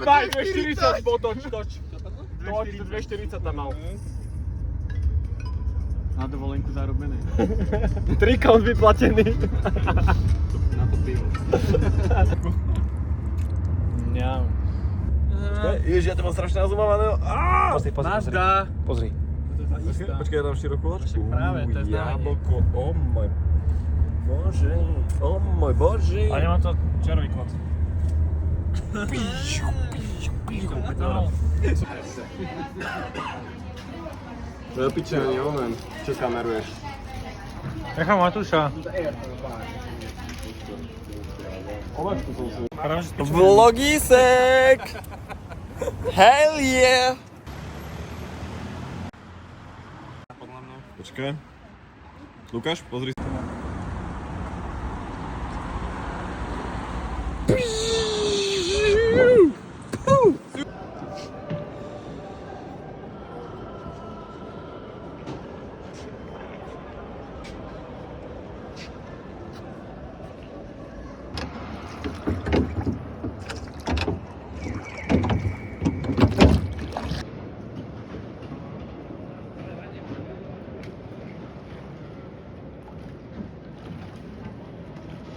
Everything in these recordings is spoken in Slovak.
Daj, 240 bol toč. 240 tam mal. Na dovolenku zarobené. Trikont vyplatený. Na to pivo. Mňam. Ježi, ja to mám strašne nazumované. Mazda. Pozri. Počkaj, ja dám širokú lačku. Práve, to je znamenie. Jablko, môj bože, môj bože. A nemám to červý kód. To je piče, ani omen. Čo kameruješ? Nechám Matúša. Vlogisek! Hell yeah! Počkaj. Lukáš, pozri.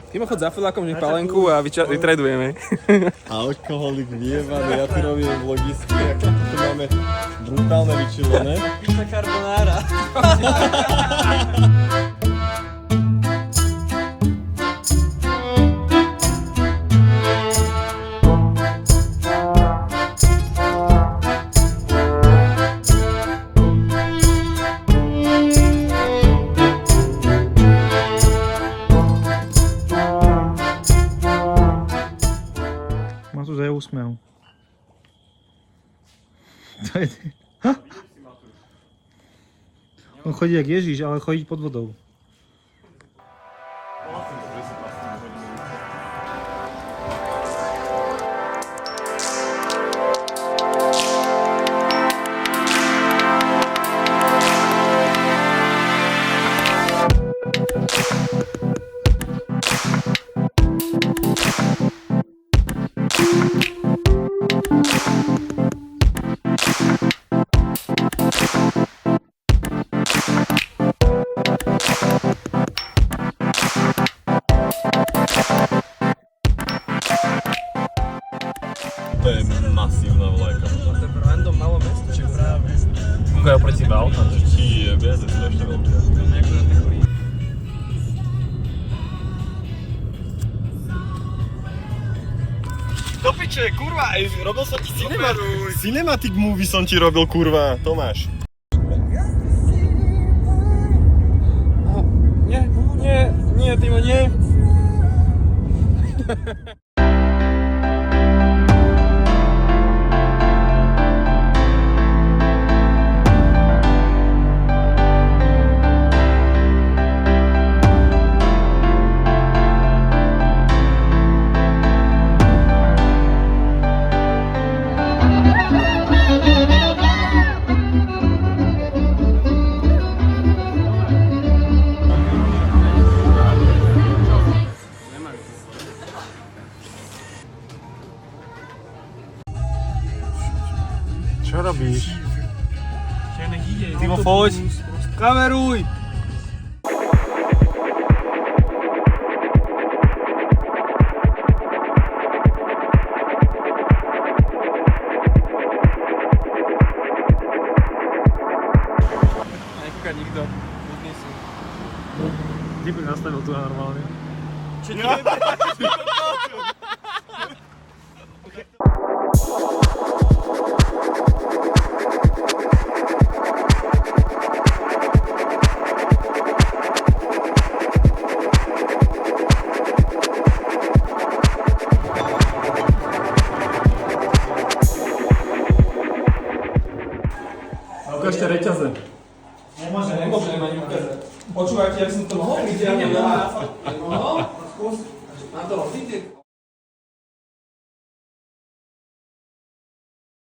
Kým chod za Filákom, nech palenku a vytradujeme. Alkoholik vyjebaný, ja tu robím vlogisky, tu máme brutálne vyčilené. Pizza carbonara. Matúš je úsmev. To je... On chodí jak Ježiš, ale chodí pod vodou. To je masívna vlajka. To je random malo mesto, čo práve. Kúkaj oproti sebe auta, že či je viac, je strašne veľké. Do piče, kurva, robil som ti cinematic movie som ti robil, kurva, Tomáš. Nie, Timo, nie. Čo robíš? Timo, poď! Kameruj! Nekúka nikto. Ľudní sú. Kde by nastavil tu normálne? Čo ti jebe? Ukážte reťaze. Nemôžem ani ukázať. Počúvajte, jak som to mohol vidieť. Na to, vidíte?